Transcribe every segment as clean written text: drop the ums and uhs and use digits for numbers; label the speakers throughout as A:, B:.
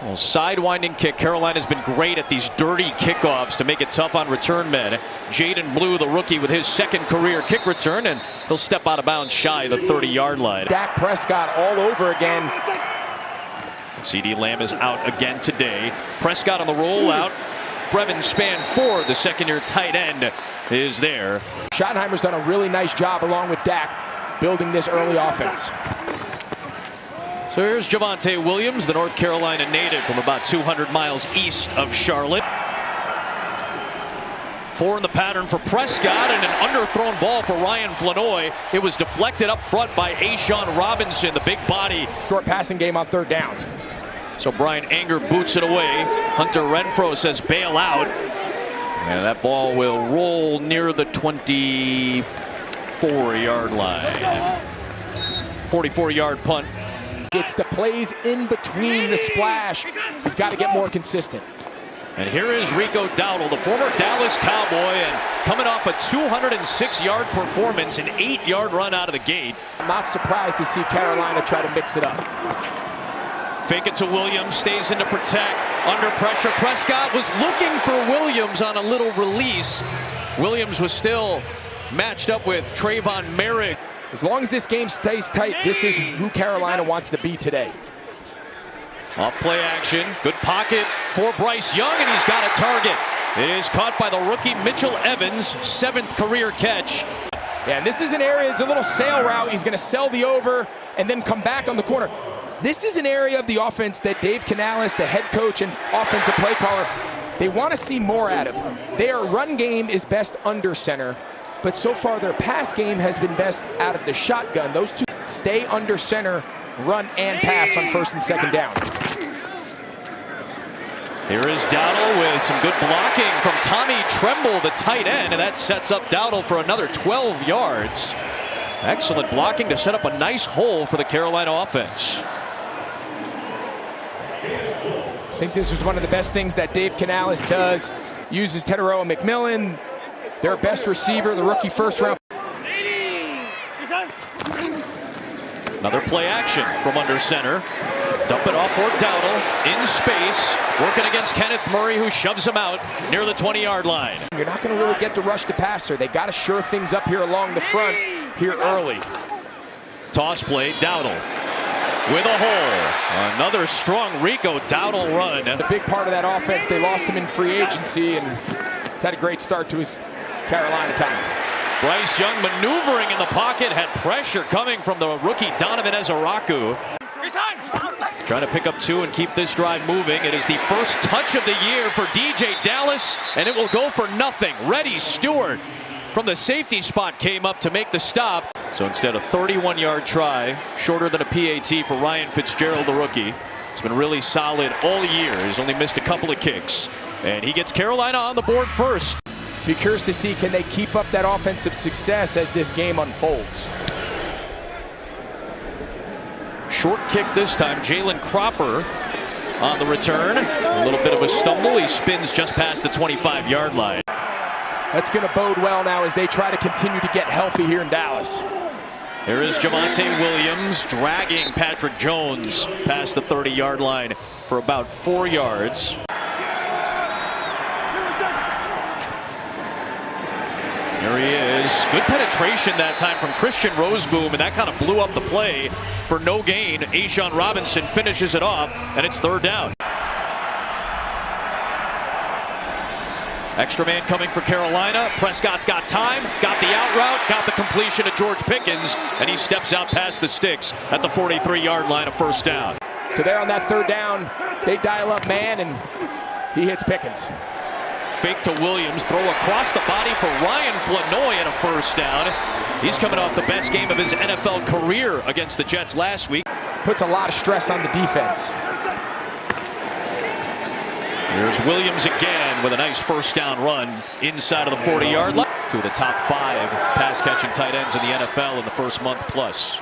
A: Well, sidewinding kick. Carolina's been great at these dirty kickoffs to make it tough on return men. Jaden Blue, the rookie, with his second career kick return, and he'll step out of bounds shy of the 30-yard line.
B: Dak Prescott all over again.
A: CeeDee Lamb is out again today. Prescott on the rollout. Brevin Span Ford, the second-year tight end, is there.
B: Schottenheimer's done a really nice job along with Dak building this early offense.
A: So here's Javonte Williams, the North Carolina native from about 200 miles east of Charlotte. 4 in the pattern for Prescott, and an underthrown ball for Ryan Flanoy. It was deflected up front by A'Shawn Robinson, the big body.
B: Short passing game on third down.
A: So Brian Anger boots it away. Hunter Renfro says bail out. And that ball will roll near the 24-yard line. 44-yard punt.
B: It's the plays in between the splash. He's got to get more consistent.
A: And here is Rico Dowdle, the former Dallas Cowboy, and coming off a 206-yard performance, an 8-yard run out of the gate.
B: I'm not surprised to see Carolina try to mix it up.
A: Fake it to Williams, stays in to protect. Under pressure, Prescott was looking for Williams on a little release. Williams was still matched up with Trayvon Merrick.
B: As long as this game stays tight, this is who Carolina wants to be today.
A: Off play action, good pocket for Bryce Young, and he's got a target. It is caught by the rookie Mitchell Evans, 7th career catch.
B: Yeah, and this is an area, it's a little sail route. He's going to sell the over and then come back on the corner. This is an area of the offense that Dave Canales, the head coach and offensive play caller, they want to see more out of. Their run game is best under center, but so far their pass game has been best out of the shotgun. Those two stay under center, run and pass on first and second down.
A: Here is Dowdle with some good blocking from Tommy Tremble, the tight end, and that sets up Dowdle for another 12 yards. Excellent blocking to set up a nice hole for the Carolina offense.
B: I think this is one of the best things that Dave Canales does. Uses Teteroa McMillan, their best receiver, the rookie first round.
A: Another play action from under center. Dump it off for Dowdle in space, working against Kenneth Murray, who shoves him out near the 20-yard line.
B: You're not going to really get the rush to passer. They got to shore things up here along the front here early.
A: Toss play, Dowdle with a hole. Another strong Rico Dowdle run.
B: The big part of that offense, they lost him in free agency, and he's had a great start to his Carolina time.
A: Bryce Young maneuvering in the pocket, had pressure coming from the rookie Donovan Ezaraku. Trying to pick up 2 and keep this drive moving. It is the first touch of the year for DJ Dallas, and it will go for nothing. Reddy Stewart from the safety spot came up to make the stop. So instead of 31-yard try, shorter than a PAT for Ryan Fitzgerald, the rookie. He's been really solid all year. He's only missed a couple of kicks. And he gets Carolina on the board first.
B: Be curious to see, can they keep up that offensive success as this game unfolds?
A: Short kick this time. Jalen Cropper on the return. A little bit of a stumble. He spins just past the 25-yard line.
B: That's going to bode well now as they try to continue to get healthy here in Dallas.
A: Here is Javonte Williams dragging Patrick Jones past the 30-yard line for about 4 yards. There he is. Good penetration that time from Christian Roseboom, and that kind of blew up the play for no gain. A'Shawn Robinson finishes it off, and it's third down. Extra man coming for Carolina. Prescott's got time, got the out route, got the completion to George Pickens, and he steps out past the sticks at the 43-yard line of first down.
B: So there on that third down, they dial up man, and he hits Pickens.
A: Fake to Williams, throw across the body for Ryan Flanoy and a first down. He's coming off the best game of his NFL career against the Jets last week.
B: Puts a lot of stress on the defense.
A: Here's Williams again with a nice first down run inside of the 40-yard line. Two of the top 5 pass-catching tight ends in the NFL in the first month plus.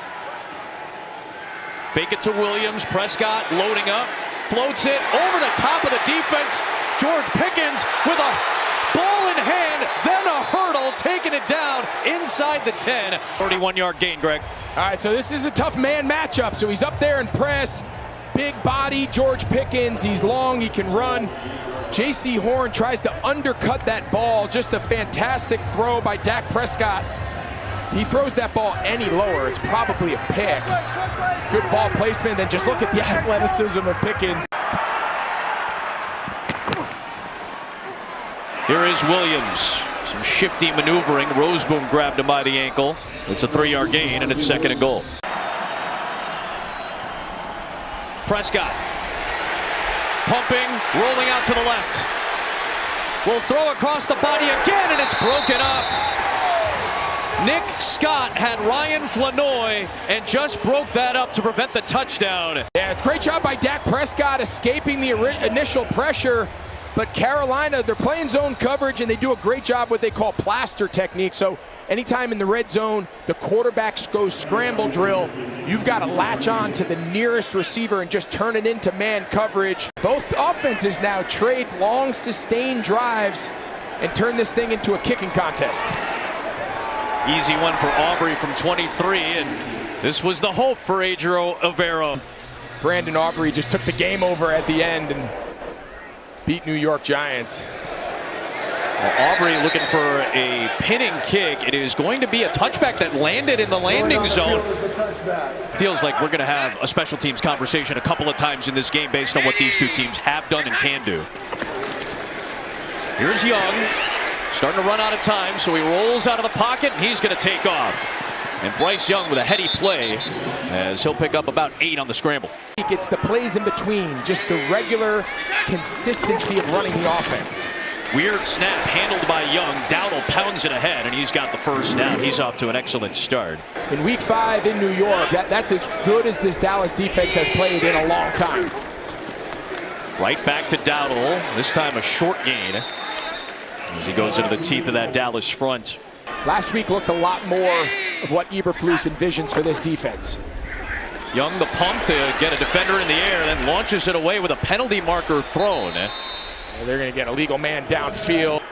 A: Fake it to Williams. Prescott loading up. Floats it over the top of the defense. George Pickens with a ball in hand, then a hurdle, taking it down inside the 10. 31-yard gain, Greg.
B: All right, so this is a tough man matchup. So he's up there in press. big body George Pickens. He's long, he can run. J.C. Horn tries to undercut that ball. Just a fantastic throw by Dak Prescott. He throws that ball any lower, it's probably a pick. Good ball placement, then just look at the athleticism of Pickens.
A: Here is Williams. Some shifty maneuvering. Roseboom grabbed him by the ankle. It's a 3-yard gain, and it's 2nd and goal. Prescott. Pumping, rolling out to the left. Will throw across the body again, and it's broken up. Nick Scott had Ryan Flanoy and just broke that up to prevent the touchdown.
B: Yeah, great job by Dak Prescott escaping the initial pressure. But Carolina, they're playing zone coverage, and they do a great job what they call plaster technique. So anytime in the red zone, the quarterbacks go scramble drill, you've got to latch on to the nearest receiver and just turn it into man coverage. Both offenses now trade long, sustained drives and turn this thing into a kicking contest.
A: Easy one for Aubrey from 23, and this was the hope for Adriel Avero.
B: Brandon Aubrey just took the game over at the end and beat New York Giants.
A: Well, Aubrey looking for a pinning kick. It is going to be a touchback that landed in the landing zone. Feels like we're going to have a special teams conversation a couple of times in this game based on what these two teams have done and can do. Here's Young, starting to run out of time, so he rolls out of the pocket and he's going to take off. And Bryce Young with a heady play as he'll pick up about 8 on the scramble.
B: It's the plays in between, just the regular consistency of running the offense.
A: Weird snap handled by Young. Dowdle pounds it ahead, and he's got the first down. He's off to an excellent start.
B: In week 5 in New York, that's as good as this Dallas defense has played in a long time.
A: Right back to Dowdle, this time a short gain as he goes into the teeth of that Dallas front.
B: Last week looked a lot more of what Eberflus envisions for this defense.
A: Young the pump to get a defender in the air, then launches it away with a penalty marker thrown.
B: They're going to get a legal man downfield.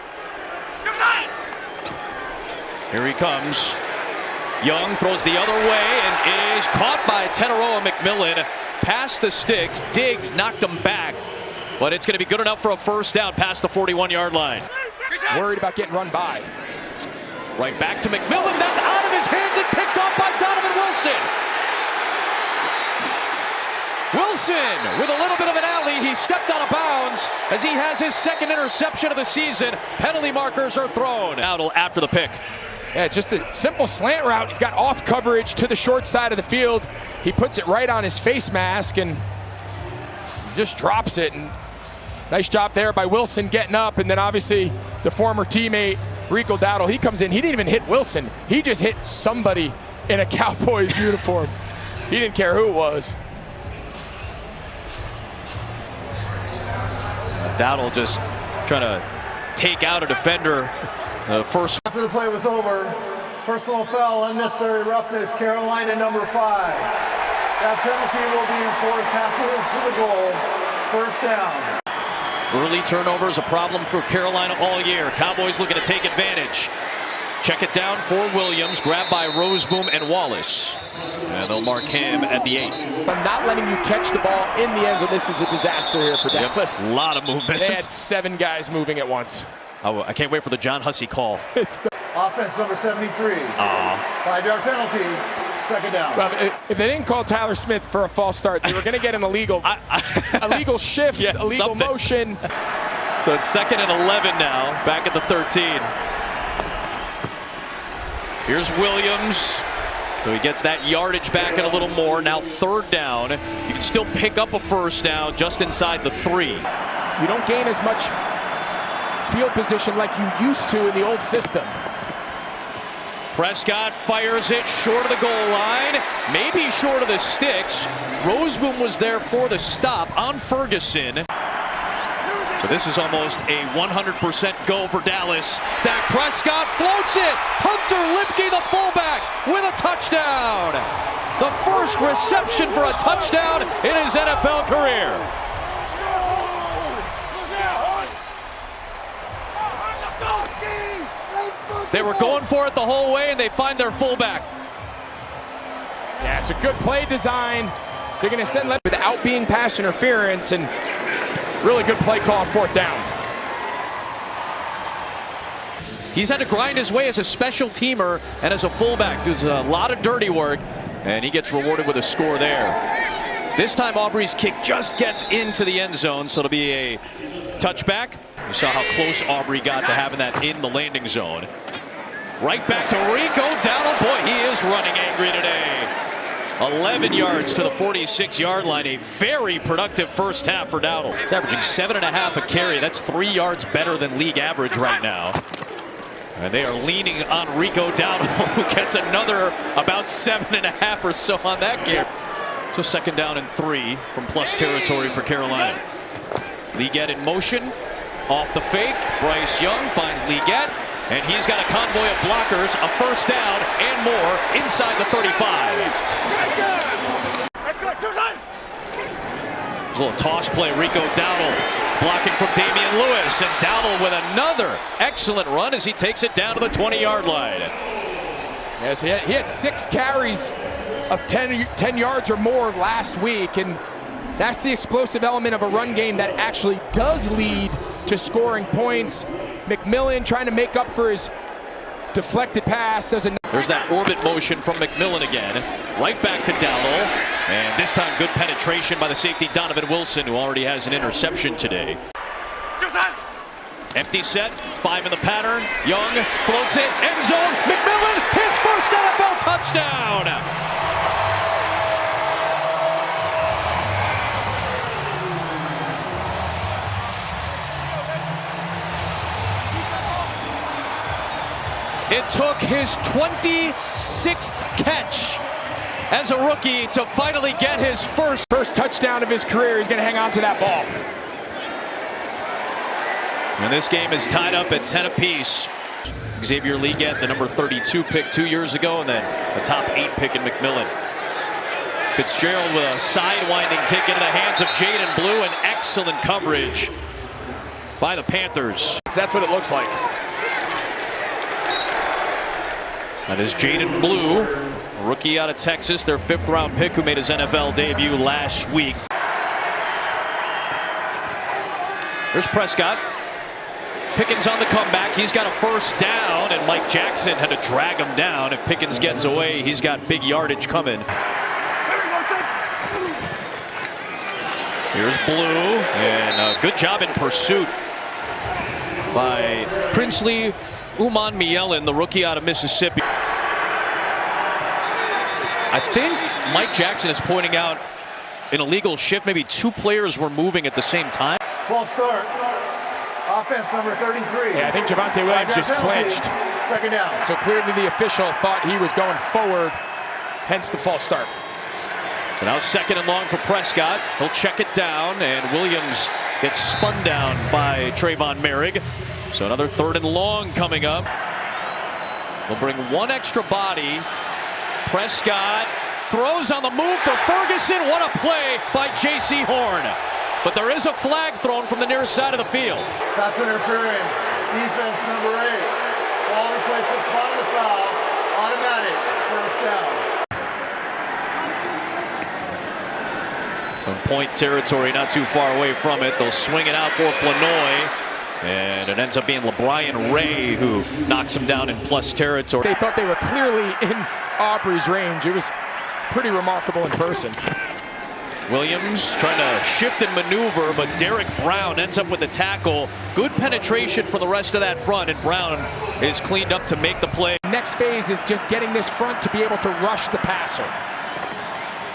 A: Here he comes. Young throws the other way and is caught by Tenaroa McMillan. Past the sticks. Diggs knocked him back. But it's going to be good enough for a first down past the 41-yard line.
B: Worried about getting run by.
A: Right back to McMillan. That's out of his hands and picked off by Donovan Wilson. Wilson with a little bit of an alley. He stepped out of bounds as he has his 2nd interception of the season. Penalty markers are thrown. Dowdle after the pick.
B: Yeah, just a simple slant route. He's got off coverage to the short side of the field. He puts it right on his face mask and just drops it. And nice job there by Wilson getting up. And then obviously the former teammate, Rico Dowdle, he comes in. He didn't even hit Wilson. He just hit somebody in a Cowboys uniform. He didn't care who it was.
A: Dowdle just trying to take out a defender. First.
C: After the play was over, personal foul, unnecessary roughness, Carolina number 5. That penalty will be enforced half to the goal. First down.
A: Early turnover is a problem for Carolina all year. Cowboys looking to take advantage. Check it down for Williams, grabbed by Roseboom and Wallace. And they'll mark him at the 8.
B: I'm not letting you catch the ball in the end zone. This is a disaster here for Dallas.
A: Yep, a lot of movement.
B: They had 7 guys moving at once.
A: Oh, I can't wait for the John Hussey call.
C: It's the offense number 73. 5-yard penalty. 2nd down.
B: Well, if they didn't call Tyler Smith for a false start, they were going to get an illegal, illegal shift,
A: yeah,
B: illegal
A: something.
B: Motion.
A: So it's 2nd and 11 now, back at the 13. Here's Williams. So he gets that yardage back and a little more. Now 3rd down. You can still pick up a first down just inside the 3.
B: You don't gain as much field position like you used to in the old system.
A: Prescott fires it short of the goal line, maybe short of the sticks. Roseboom was there for the stop on Ferguson. So this is almost a 100% go for Dallas. Dak Prescott floats it. Hunter Lipke, the fullback, with a touchdown. The first reception for a touchdown in his NFL career. They were going for it the whole way, and they find their fullback.
B: Yeah, it's a good play design. They're going to send left without being pass interference, and really good play call on 4th down.
A: He's had to grind his way as a special teamer and as a fullback. Does a lot of dirty work, and he gets rewarded with a score there. This time Aubrey's kick just gets into the end zone, so it'll be a touchback. You saw how close Aubrey got to having that in the landing zone. Right back to Rico Dowdle. Boy, he is running angry today. 11 yards to the 46-yard line. A very productive first half for Dowdle. He's averaging 7.5 a carry. That's 3 yards better than league average right now. And they are leaning on Rico Dowdle, who gets another about 7.5 or so on that carry. So 2nd down and 3 from plus territory for Carolina. Leggett in motion. Off the fake. Bryce Young finds Leggett. And he's got a convoy of blockers, a first down, and more inside the 35. There's a little toss play. Rico Dowdle blocking from Damian Lewis. And Dowdle with another excellent run as he takes it down to the 20-yard line.
B: Yes, he had 6 carries of 10 yards or more last week. And that's the explosive element of a run game that actually does lead to scoring points. McMillan trying to make up for his deflected pass.
A: There's that orbit motion from McMillan again. Right back to Dowdle. And this time good penetration by the safety Donovan Wilson, who already has an interception today. Empty set, 5 in the pattern. Young floats it, end zone. McMillan, his first NFL touchdown. It took his 26th catch as a rookie to finally get his first
B: touchdown of his career. He's going to hang on to that ball.
A: And this game is tied up at 10 apiece. Xavier Leggett, the number 32 pick 2 years ago, and then the top 8 pick in McMillan. Fitzgerald with a sidewinding kick into the hands of Jaden Blue, and excellent coverage by the Panthers.
B: That's what it looks like.
A: That is Jaden Blue, a rookie out of Texas, their 5th round pick who made his NFL debut last week. There's Prescott. Pickens on the comeback. He's got a first down, and Mike Jackson had to drag him down. If Pickens gets away, he's got big yardage coming. Here's Blue, and a good job in pursuit by Princely Umanmielen, the rookie out of Mississippi. I think Mike Jackson is pointing out in a legal shift, maybe 2 players were moving at the same time.
C: False start. Offense number 33.
B: Yeah, I think Javonte Williams just flinched.
C: 2nd down.
B: So clearly the official thought he was going forward, hence the false start.
A: So now 2nd and long for Prescott. He'll check it down, and Williams gets spun down by Trayvon Merrick. So another 3rd and long coming up. They'll bring 1 extra body. Prescott throws on the move for Ferguson. What a play by J.C. Horn. But there is a flag thrown from the near side of the field.
C: Pass interference. Defense number 8. Ball replaces spot of the foul. Automatic. First down.
A: So in point territory, not too far away from it. They'll swing it out for Flanoy. And it ends up being LeBrian Ray who knocks him down in plus territory.
B: They thought they were clearly in Aubrey's range. It was pretty remarkable in person.
A: Williams trying to shift and maneuver, but Derek Brown ends up with the tackle. Good penetration for the rest of that front, and Brown is cleaned up to make the play.
B: Next phase is just getting this front to be able to rush the passer.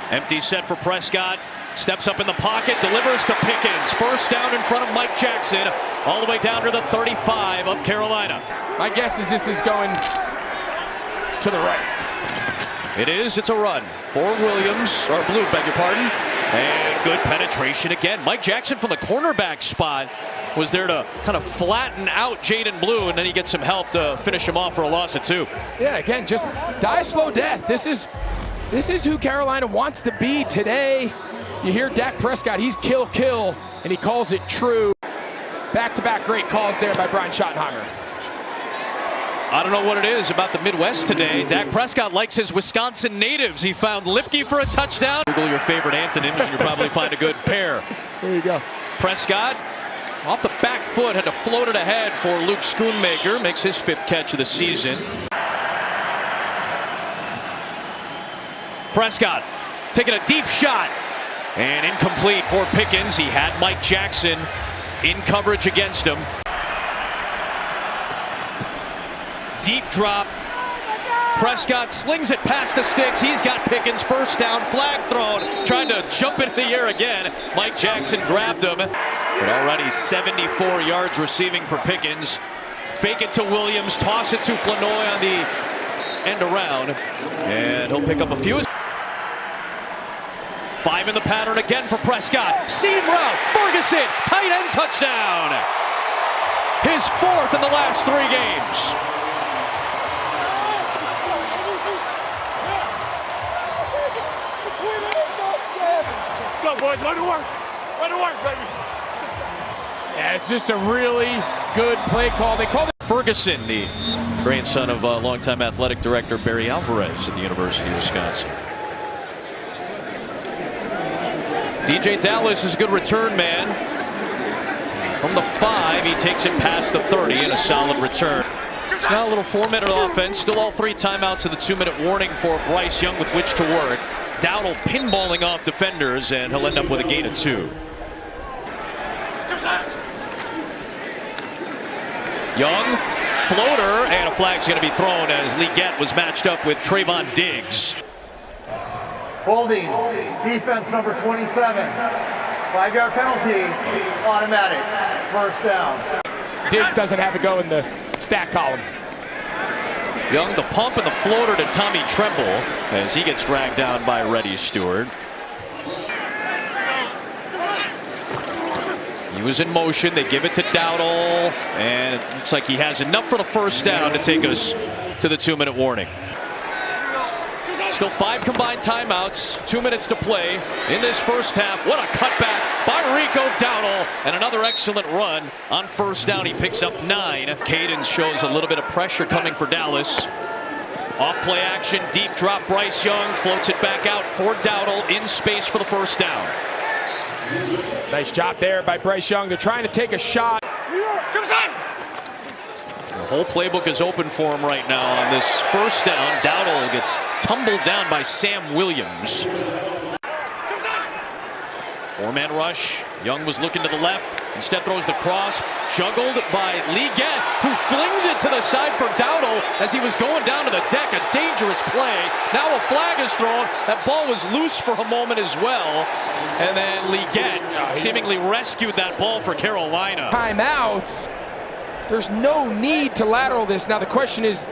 A: Empty set for Prescott. Steps up in the pocket, delivers to Pickens. First down in front of Mike Jackson, all the way down to the 35 of Carolina.
B: My guess is this is going to the right.
A: It is. It's a run for Williams, or Blue, beg your pardon. And good penetration again. Mike Jackson from the cornerback spot was there to kind of flatten out Jaden Blue, and then he gets some help to finish him off for a loss of 2.
B: Yeah, again, just die slow death. This is who Carolina wants to be today. You hear Dak Prescott, he's kill, and he calls it true. Back-to-back great calls there by Brian Schottenheimer.
A: I don't know what it is about the Midwest today. Dak Prescott likes his Wisconsin natives. He found Lipke for a touchdown. Google your favorite antonyms and you'll probably find a good pair.
B: There you go. Prescott
A: off the back foot, had to float it ahead for Luke Schoonmaker. Makes his 5th catch of the season. Prescott taking a deep shot. And incomplete for Pickens. He had Mike Jackson in coverage against him. Deep drop. Prescott slings it past the sticks. He's got Pickens. First down, flag thrown. Trying to jump into the air again. Mike Jackson grabbed him. But already 74 yards receiving for Pickens. Fake it to Williams. Toss it to Flanoy on the end around. And he'll pick up a few. 5 in the pattern again for Prescott. Seam route. Ferguson. Tight end touchdown. His 4th in the last 3 games.
D: Let's go, boys. Let it work. Let it work, baby.
B: Yeah, it's just a really good play call. They called it.
A: Ferguson, the grandson of longtime athletic director Barry Alvarez at the University of Wisconsin. DJ Dallas is a good return man. From the 5, he takes it past the 30 and a solid return. It's now a little 4-minute offense. Still all 3 timeouts of the 2-minute warning for Bryce Young with which to work. Dowdle pinballing off defenders, and he'll end up with a gain of 2. Young, floater, and a flag's going to be thrown as Legette was matched up with Trayvon Diggs.
C: Holding, defense number 27. 5-yard penalty, automatic. First down.
B: Diggs doesn't have to go in the stat column.
A: Young, the pump and the floater to Tommy Tremble as he gets dragged down by Reddy Stewart. He was in motion. They give it to Dowdle, and it looks like he has enough for the first down to take us to the 2-minute warning. Still 5 combined timeouts, 2 minutes to play in this first half. What a cutback by Rico Dowdle, and another excellent run on first down. He picks up 9. Cadence shows a little bit of pressure coming for Dallas. Off play action, deep drop. Bryce Young floats it back out for Dowdle in space for the first down.
B: Nice job there by Bryce Young. They're trying to take a shot.
A: The whole playbook is open for him right now on this first down. Dowdle gets tumbled down by Sam Williams. 4-man rush. Young was looking to the left. Instead throws the cross. Juggled by Legette, who flings it to the side for Dowdle as he was going down to the deck. A dangerous play. Now a flag is thrown. That ball was loose for a moment as well. And then Legette seemingly rescued that ball for Carolina.
B: Timeouts. There's no need to lateral this. Now the question is,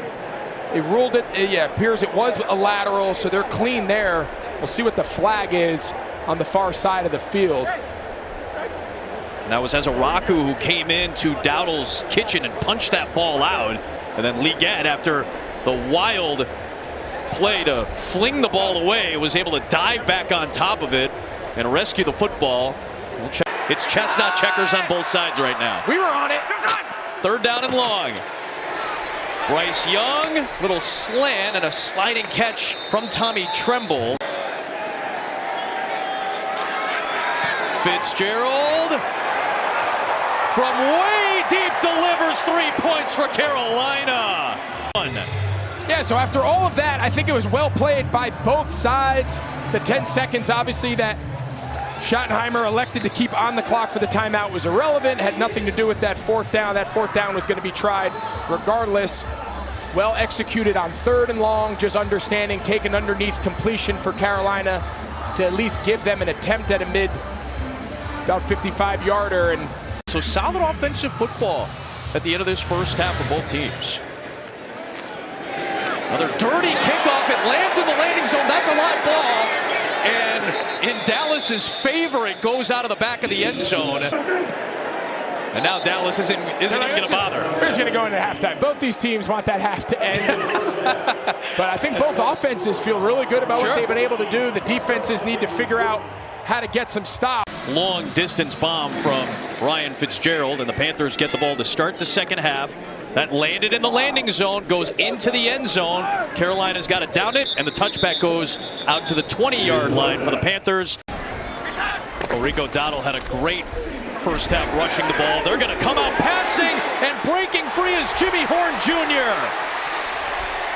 B: they ruled it. Yeah, it appears it was a lateral, so they're clean there. We'll see what the flag is on the far side of the field.
A: And that was Ezaraku who came into Dowdle's kitchen and punched that ball out. And then Legette, after the wild play to fling the ball away, was able to dive back on top of it and rescue the football. It's chestnut checkers on both sides right now.
B: We were on it.
A: 3rd down and long. Bryce Young, little slant and a sliding catch from Tommy Tremble. Fitzgerald from way deep delivers 3 points for Carolina.
B: Yeah, so after all of that, I think it was well played by both sides. The 10 seconds, obviously, that Schottenheimer elected to keep on the clock for the timeout was irrelevant, had nothing to do with that 4th down. That 4th down was going to be tried regardless. Well executed on 3rd and long, just understanding, taken underneath completion for Carolina to at least give them an attempt at a about 55-yarder. And
A: so solid offensive football at the end of this first half for both teams. Another dirty kickoff. It lands in the landing zone. That's a live ball. And in Dallas's favor, it goes out of the back of the end zone. And now Dallas isn't even going to bother.
B: They're just going to go into halftime. Both these teams want that half to end. But I think both offenses feel really good about what they've been able to do. The defenses need to figure out how to get some stops.
A: Long distance bomb from Ryan Fitzgerald, and the Panthers get the ball to start the second half. That landed in the landing zone, goes into the end zone. Carolina's got it down it, and the touchback goes out to the 20-yard line for the Panthers. Rico Dowdle had a great first half rushing the ball. They're going to come out passing, and breaking free is Jimmy Horn Jr.,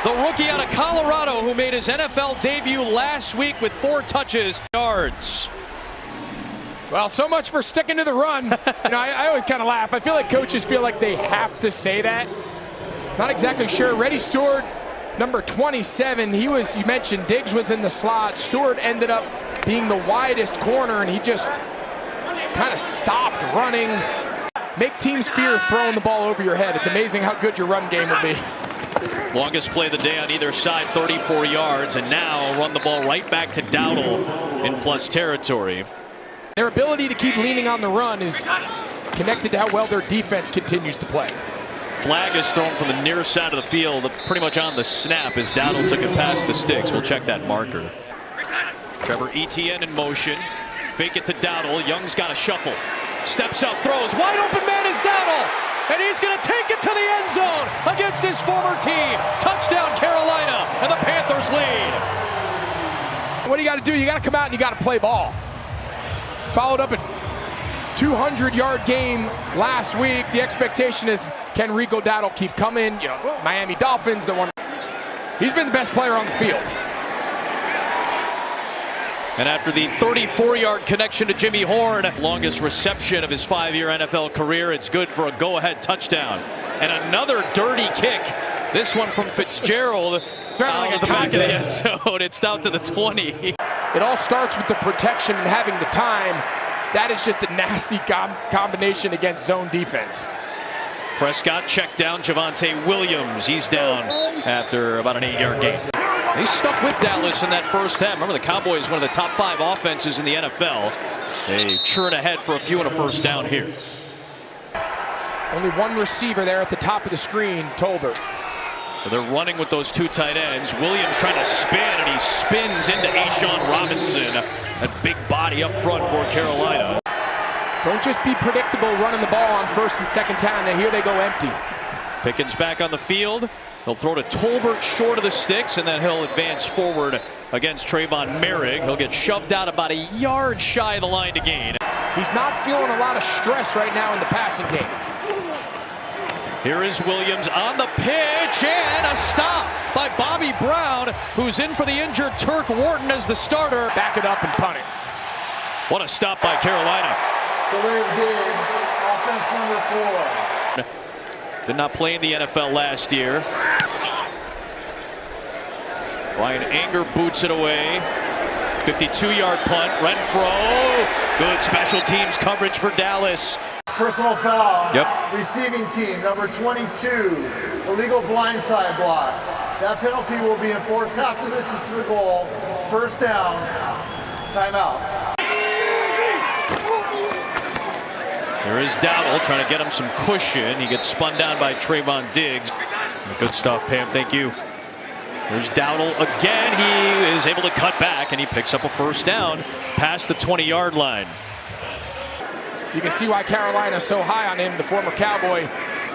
A: the rookie out of Colorado who made his NFL debut last week with 4 touches, yards.
B: Well, so much for sticking to the run. I always kind of laugh. I feel like coaches feel like they have to say that. Not exactly sure. Reddy Stewart, number 27. You mentioned Diggs was in the slot. Stewart ended up being the widest corner, and he just kind of stopped running. Make teams fear throwing the ball over your head. It's amazing how good your run game will be.
A: Longest play of the day on either side, 34 yards, and now run the ball right back to Dowdle in plus territory.
B: Their ability to keep leaning on the run is connected to how well their defense continues to play.
A: Flag is thrown from the near side of the field, pretty much on the snap as Dowdle took it past the sticks. We'll check that marker. Trevor Etienne in motion. Fake it to Dowdle. Young's got a shuffle. Steps up, throws. Wide open man is Dowdle. And he's going to take it to the end zone against his former team. Touchdown Carolina, and the Panthers lead.
B: What do you got to do? You got to come out and you got to play ball. Followed up a 200-yard game last week. The expectation is, can Rico Dowdle keep coming? Miami Dolphins, he's been the best player on the field.
A: And after the 34-yard connection to Jimmy Horn, longest reception of his 5-year NFL career, it's good for a go-ahead touchdown. And another dirty kick. This one from Fitzgerald.
B: Like
A: the back of the end zone. It's down to the 20.
B: It all starts with the protection and having the time. That is just a nasty combination against zone defense.
A: Prescott checked down Javonte Williams. He's down after about an 8-yard gain. They stuck with Dallas in that first half. Remember, the Cowboys, one of the top 5 offenses in the NFL. They churn ahead for a few and a first down here.
B: Only one receiver there at the top of the screen, Tolbert.
A: So they're running with those 2 tight ends. Williams trying to spin, and he spins into A'Shawn Robinson. That big body up front for Carolina.
B: Don't just be predictable running the ball on first and second down. Now here they go empty.
A: Pickens back on the field. He'll throw to Tolbert short of the sticks, and then he'll advance forward against Trayvon Merrick. He'll get shoved out about a yard shy of the line to gain.
B: He's not feeling a lot of stress right now in the passing game.
A: Here is Williams on the pitch, and a stop by Bobby Brown, who's in for the injured Turk Wharton as the starter.
B: Back it up and punt it.
A: What a stop by Carolina.
C: Offense number 4.
A: Did not play in the NFL last year. Ryan Anger boots it away. 52-yard punt. Renfro. Good special teams coverage for Dallas.
C: Personal foul.
A: Yep.
C: Receiving team number 22. Illegal blindside block. That penalty will be enforced after this is to the goal. First down. Timeout.
A: There is Dowdle trying to get him some cushion. He gets spun down by Trayvon Diggs. Good stuff, Pam. Thank you. There's Dowdle again. He is able to cut back, and he picks up a first down past the 20-yard line.
B: You can see why Carolina's so high on him, the former Cowboy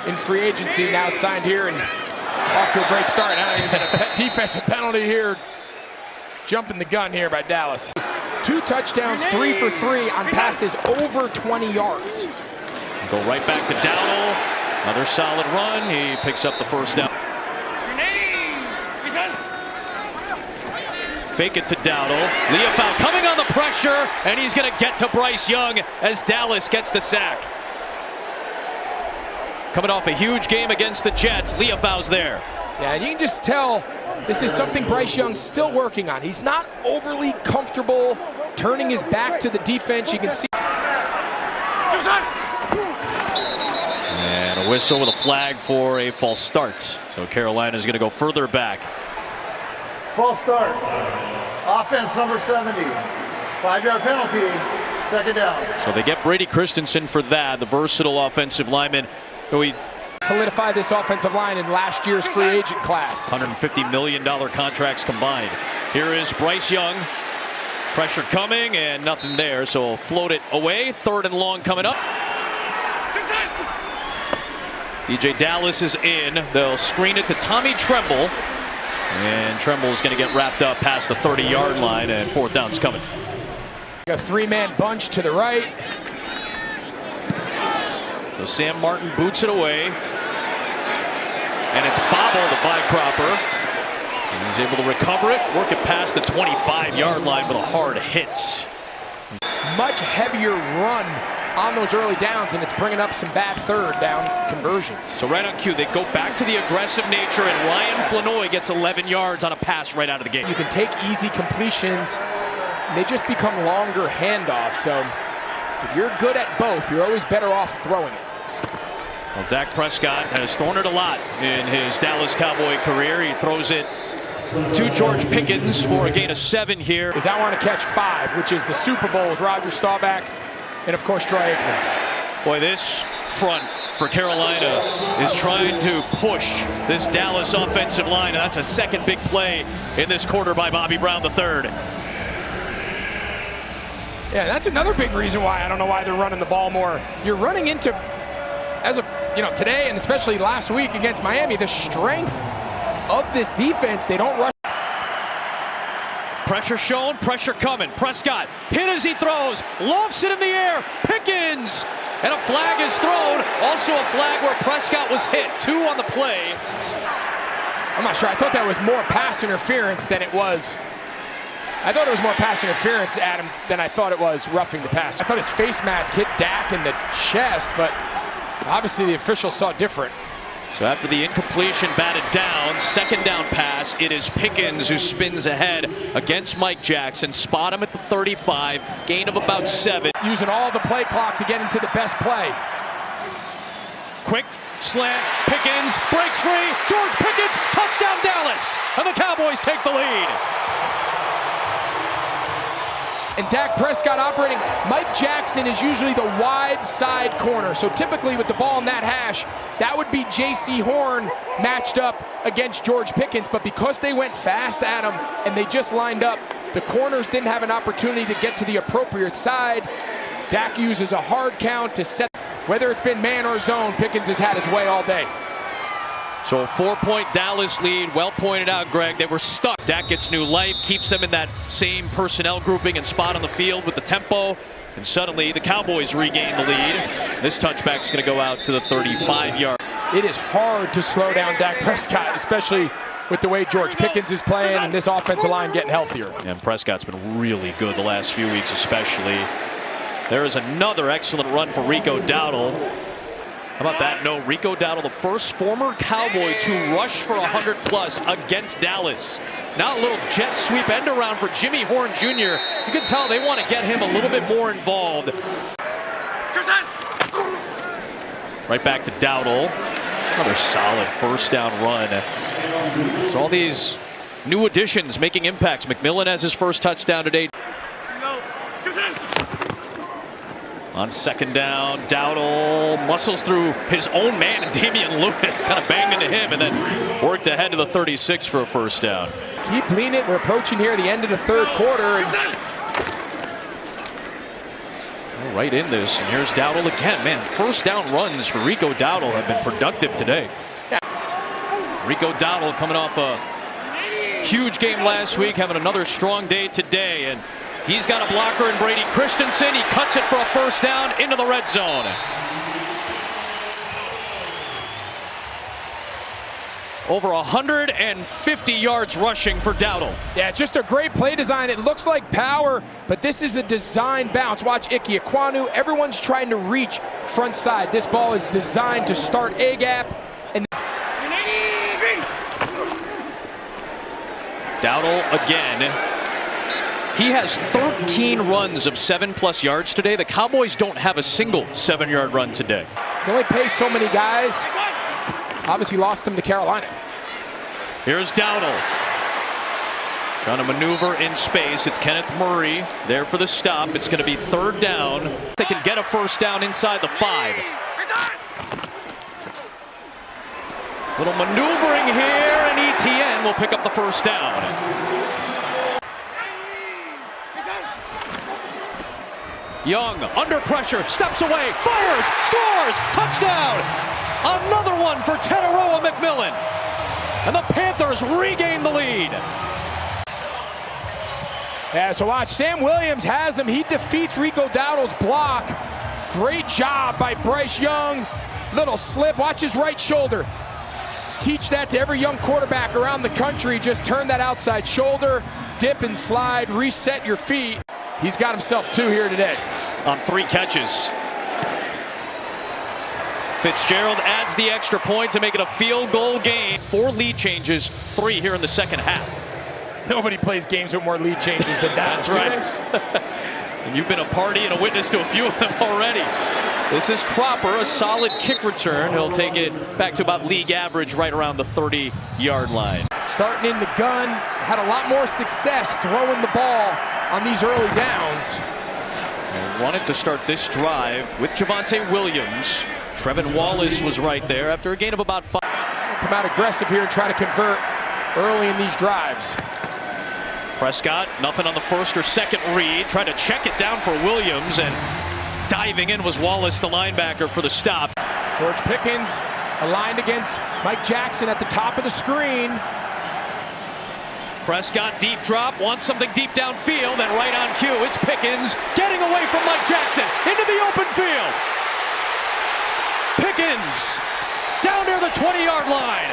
B: in free agency, now signed here and off to a great start. Now you get a defensive penalty here. Jumping the gun here by Dallas. 2 touchdowns, 3 for 3 on passes over 20 yards.
A: Go right back to Dowdle. Another solid run. He picks up the first down. Fake it to Dowdle. Leofau coming on the pressure, and he's going to get to Bryce Young as Dallas gets the sack. Coming off a huge game against the Jets, Leofau's there.
B: Yeah, and you can just tell this is something Bryce Young's still working on. He's not overly comfortable turning his back to the defense. You can see.
A: And a whistle with a flag for a false start. So Carolina's going to go further back.
C: False start. Offense number 70. 5-yard penalty. Second down.
A: So they get Brady Christensen for that, the versatile offensive lineman who he
B: solidified this offensive line in last year's free agent class.
A: $150 million contracts combined. Here is Bryce Young. Pressure coming and nothing there, so we'll float it away. 3rd and long coming up. DJ Dallas is in. They'll screen it to Tommy Tremble. And Tremble's going to get wrapped up past the 30-yard line, and fourth down's coming.
B: A three-man bunch to the right.
A: So Sam Martin boots it away. And it's bobbled by Cropper. And he's able to recover it, work it past the 25-yard line with a hard hit.
B: Much heavier run on those early downs, and it's bringing up some bad third down conversions.
A: So right on cue, they go back to the aggressive nature, and Ryan Flanoy gets 11 yards on a pass right out of the gate.
B: You can take easy completions, they just become longer handoffs. So if you're good at both, you're always better off throwing it.
A: Well, Dak Prescott has thrown it a lot in his Dallas Cowboy career. He throws it to George Pickens for a gain of 7 here.
B: Is I want to catch 5, which is the Super Bowl's Roger Staubach, and of course Troy Aikman.
A: Boy, this front for Carolina is trying to push this Dallas offensive line, and that's a second big play in this quarter by Bobby Brown III.
B: Yeah, that's another big reason why I don't know why they're running the ball more. You're running into, as of today and especially last week against Miami, the strength of this defense. They don't rush.
A: Pressure shown, pressure coming. Prescott hit as he throws, lofts it in the air. Pickens, and a flag is thrown. Also a flag where Prescott was hit. 2 on the play.
B: I'm not sure. I thought that was more pass interference than it was. I thought it was more pass interference, Adam, than I thought it was roughing the pass. I thought his face mask hit Dak in the chest, but obviously the officials saw different.
A: So after the incompletion batted down, second down pass, it is Pickens who spins ahead against Mike Jackson. Spot him at the 35, gain of about 7.
B: Using all the play clock to get into the best play.
A: Quick slant, Pickens breaks free, George Pickens, touchdown Dallas, and the Cowboys take the lead.
B: And Dak Prescott operating. Mike Jackson is usually the wide side corner. So typically with the ball in that hash, that would be J.C. Horn matched up against George Pickens. But because they went fast at him and they just lined up, the corners didn't have an opportunity to get to the appropriate side. Dak uses a hard count to set. Whether it's been man or zone, Pickens has had his way all day.
A: So a 4-point Dallas lead, well pointed out, Greg. They were stuck. Dak gets new life, keeps them in that same personnel grouping and spot on the field with the tempo. And suddenly the Cowboys regain the lead. This touchback's going to go out to the 35-yard.
B: It is hard to slow down Dak Prescott, especially with the way George Pickens is playing and this offensive line getting healthier.
A: And Prescott's been really good the last few weeks especially. There is another excellent run for Rico Dowdle. How about that? No, Rico Dowdle, the first former Cowboy to rush for 100+ against Dallas. Now a little jet sweep end around for Jimmy Horn Jr. You can tell they want to get him a little bit more involved. Right back to Dowdle. Another solid first down run. So all these new additions making impacts. McMillan has his first touchdown today. On second down, Dowdle muscles through his own man, and Damian Lewis kind of banged into him and then worked ahead to the 36 for a first down.
B: Keep leaning. We're approaching here the end of the third quarter.
A: Right in this, and here's Dowdle again. Man, first down runs for Rico Dowdle have been productive today. Rico Dowdle coming off a huge game last week, having another strong day today, and he's got a blocker in Brady Christensen. He cuts it for a first down into the red zone. Over 150 yards rushing for Dowdle.
B: Yeah, just a great play design. It looks like power, but this is a design bounce. Watch Ike Ekwonu. Everyone's trying to reach front side. This ball is designed to start A gap. And
A: Dowdle again. He has 13 runs of 7+ yards today. The Cowboys don't have a single 7-yard run today.
B: Can only pay so many guys. Obviously lost them to Carolina.
A: Here's Dowdle. Trying to maneuver in space. It's Kenneth Murray there for the stop. It's going to be third down. They can get a first down inside the 5. Little maneuvering here, and ETN will pick up the first down. Young under pressure, steps away, fires, scores, touchdown! Another one for Teteroa McMillan. And the Panthers regain the lead.
B: Yeah, so watch. Sam Williams has him. He defeats Rico Dowdle's block. Great job by Bryce Young. Little slip. Watch his right shoulder. Teach that to every young quarterback around the country. Just turn that outside shoulder, dip and slide, reset your feet. He's got himself 2 here today.
A: On 3 catches. Fitzgerald adds the extra point to make it a field goal game. 4 lead changes, 3 here in the second half.
B: Nobody plays games with more lead changes than that.
A: That's right. And you've been a party and a witness to a few of them already. This is Cropper, a solid kick return. He'll take it back to about league average, right around the 30-yard line.
B: Starting in the gun, had a lot more success throwing the ball on these early downs.
A: And wanted to start this drive with Javonte Williams. Trevin Wallace was right there after a gain of about 5.
B: Come out aggressive here and try to convert early in these drives.
A: Prescott, nothing on the first or second read. Tried to check it down for Williams, and diving in was Wallace, the linebacker, for the stop.
B: George Pickens aligned against Mike Jackson at the top of the screen.
A: Prescott, deep drop, wants something deep downfield, and right on cue, it's Pickens getting away from Mike Jackson into the open field. Pickens down near the 20-yard line.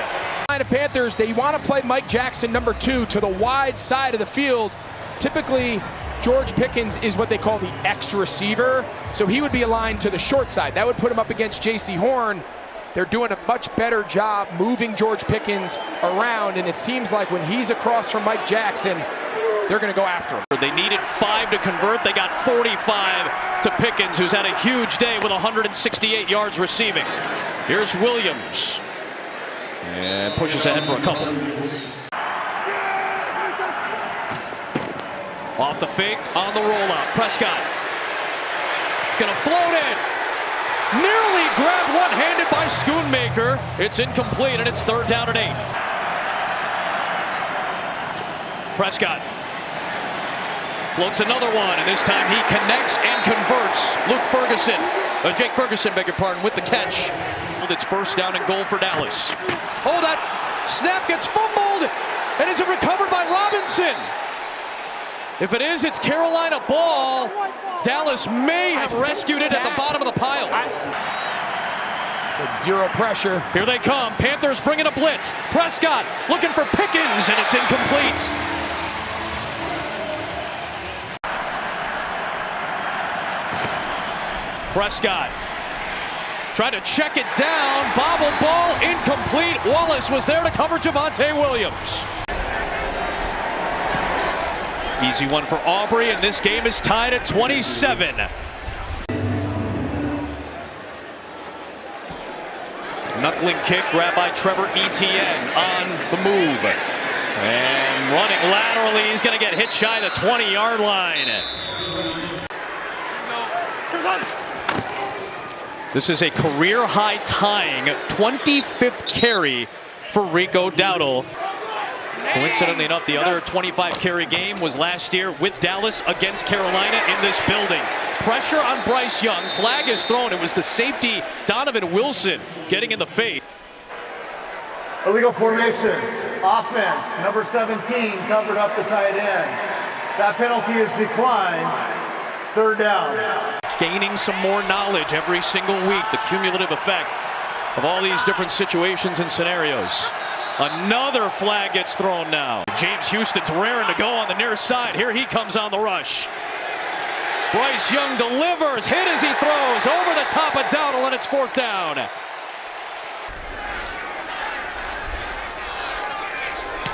B: Carolina Panthers, they want to play Mike Jackson number 2 to the wide side of the field. Typically, George Pickens is what they call the X receiver, so he would be aligned to the short side. That would put him up against J.C. Horn. They're doing a much better job moving George Pickens around, and it seems like when he's across from Mike Jackson, they're going to go after him.
A: They needed 5 to convert. They got 45 to Pickens, who's had a huge day with 168 yards receiving. Here's Williams. And pushes ahead for a couple. Off the fake, on the rollout. Prescott. Going to float in. Nearly grabbed one-handed by Schoonmaker. It's incomplete, and it's 3rd down and 8. Prescott floats another one, and this time he connects and converts. Jake Ferguson, beg your pardon, with the catch. It's 1st down and goal for Dallas. Oh, that snap gets fumbled, and is it recovered by Robinson? If it is, it's Carolina ball. Dallas may have rescued it at the bottom of the pile.
B: It's like 0 pressure.
A: Here they come. Panthers bringing a blitz. Prescott looking for Pickens, and it's incomplete. Prescott tried to check it down. Bobble ball, incomplete. Wallace was there to cover Javonte Williams. Easy one for Aubrey, and this game is tied at 27. Knuckling kick grabbed by Trevor Etienne on the move. And running laterally, he's going to get hit shy of the 20-yard line. This is a career-high tying 25th carry for Rico Dowdle. Coincidentally enough, the other 25-carry game was last year with Dallas against Carolina in this building. Pressure on Bryce Young. Flag is thrown. It was the safety, Donovan Wilson, getting in the face.
C: Illegal formation. Offense. Number 17 covered up the tight end. That penalty is declined. 3rd down.
A: Gaining some more knowledge every single week. The cumulative effect of all these different situations and scenarios. Another flag gets thrown now. James Houston's raring to go on the near side. Here he comes on the rush. Bryce Young delivers, hit as he throws, over the top of Dowdle, and it's 4th down.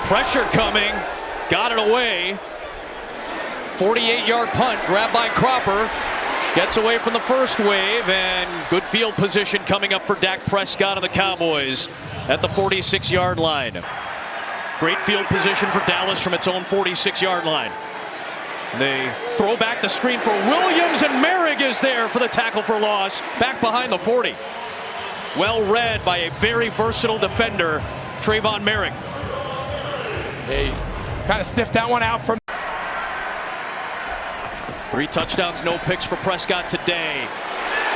A: Pressure coming, got it away. 48-yard punt, grabbed by Cropper. Gets away from the first wave, and good field position coming up for Dak Prescott and the Cowboys at the 46-yard line. Great field position for Dallas from its own 46-yard line. They throw back the screen for Williams, and Merrick is there for the tackle for loss, back behind the 40. Well read by a very versatile defender, Trayvon Merrick.
B: They kind of sniffed that one out from.
A: 3 touchdowns, no picks for Prescott today.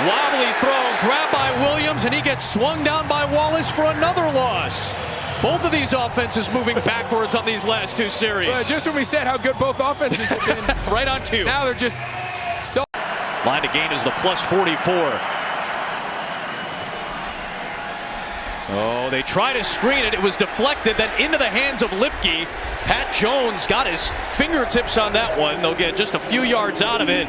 A: Wobbly throw, grabbed by Williams, and he gets swung down by Wallace for another loss. Both of these offenses moving backwards on these last two series.
B: Well, just when we said how good both offenses have been.
A: Right on cue.
B: Now they're just so.
A: Line to gain is the plus 44. Oh, they try to screen it. It was deflected, then into the hands of Lipke. Pat Jones got his fingertips on that one. They'll get just a few yards out of it.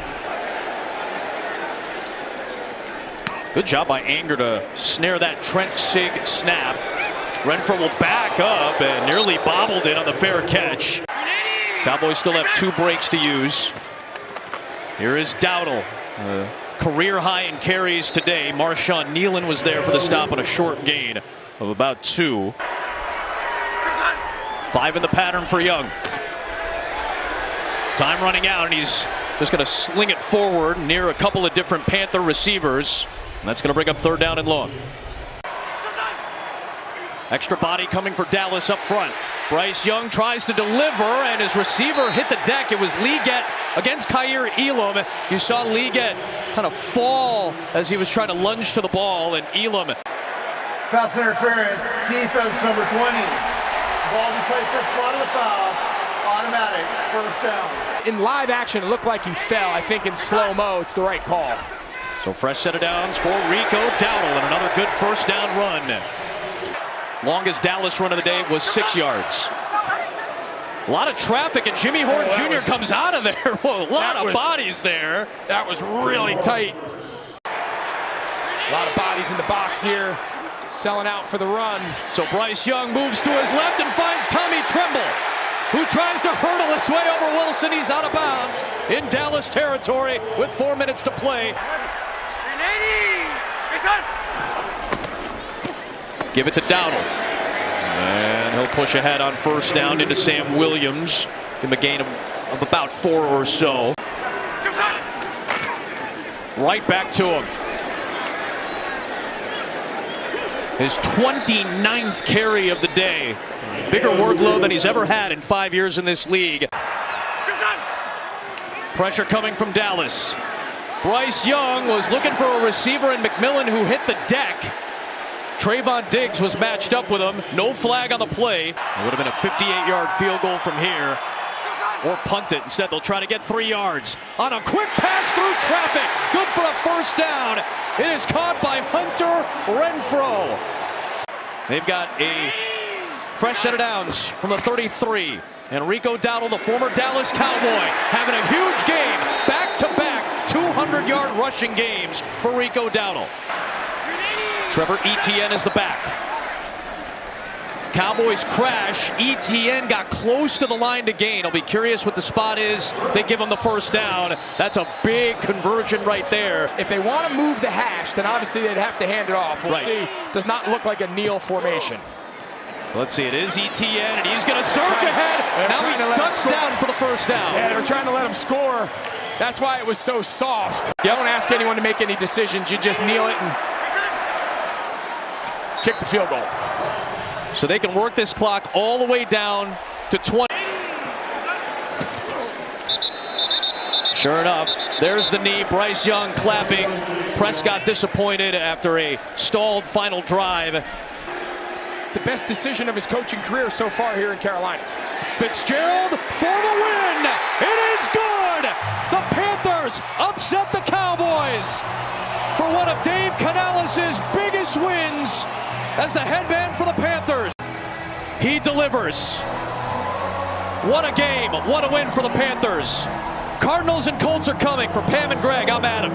A: Good job by Anger to snare that Trent Sig snap. Renfro will back up and nearly bobbled it on the fair catch. Cowboys still have 2 breaks to use. Here is Dowdle. Career high in carries today. Marshawn Nealon was there for the stop on a short gain of about 2. 5 in the pattern for Young. Time running out, and he's just going to sling it forward near a couple of different Panther receivers. And that's going to bring up 3rd down and long. Extra body coming for Dallas up front. Bryce Young tries to deliver, and his receiver hit the deck. It was Liget against Kaiir Elam. You saw Liget kind of fall as he was trying to lunge to the ball, and Elam.
C: Pass interference, defense number 20. Ball in place, that's spot of the foul. Automatic, 1st down.
B: In live action, it looked like he fell. I think in slow-mo, it's the right call.
A: So fresh set of downs for Rico Dowdle, and another good 1st down run. Longest Dallas run of the day was 6 yards. A lot of traffic, and Jimmy Horn Jr. comes out of there. Whoa, a lot of bodies there.
B: That was really tight. A lot of bodies in the box here. Selling out for the run.
A: So Bryce Young moves to his left and finds Tommy Tremble, who tries to hurdle his way over Wilson. He's out of bounds in Dallas territory with 4 minutes to play. Give it to Dowdle. And he'll push ahead on 1st down into Sam Williams. Give him a gain of about 4 or so. Right back to him. His 29th carry of the day. Bigger workload than he's ever had in 5 years in this league. Pressure coming from Dallas. Bryce Young was looking for a receiver in McMillan, who hit the deck. Trayvon Diggs was matched up with him. No flag on the play. It would have been a 58-yard field goal from here. Or punt it. Instead, they'll try to get 3 yards. On a quick pass through traffic. Good for a 1st down. It is caught by Hunter Renfro. They've got a fresh set of downs from the 33. And Rico Dowdle, the former Dallas Cowboy, having a huge game. Back-to-back 200-yard rushing games for Rico Dowdle. Trevor Etienne is the back. Cowboys crash. Etienne got close to the line to gain. I'll be curious what the spot is. They give him the 1st down. That's a big conversion right there.
B: If they want to move the hash, then obviously they'd have to hand it off. We'll see. Does not look like a kneel formation.
A: Let's see. It is Etienne, and he's going to surge ahead. Now he ducks down for the 1st down.
B: Yeah, they were trying to let him score. That's why it was so soft. You don't ask anyone to make any decisions. You just kneel it and kick the field goal.
A: So they can work this clock all the way down to 20. Sure enough, there's the knee. Bryce Young clapping. Prescott disappointed after a stalled final drive.
B: It's the best decision of his coaching career so far here in Carolina.
A: Fitzgerald for the win. It is good. The Panthers upset the Cowboys for one of Dave Canales' biggest wins as the headman for the Panthers. He delivers. What a game. What a win for the Panthers. Cardinals and Colts are coming. For Pam and Greg, I'm Adam.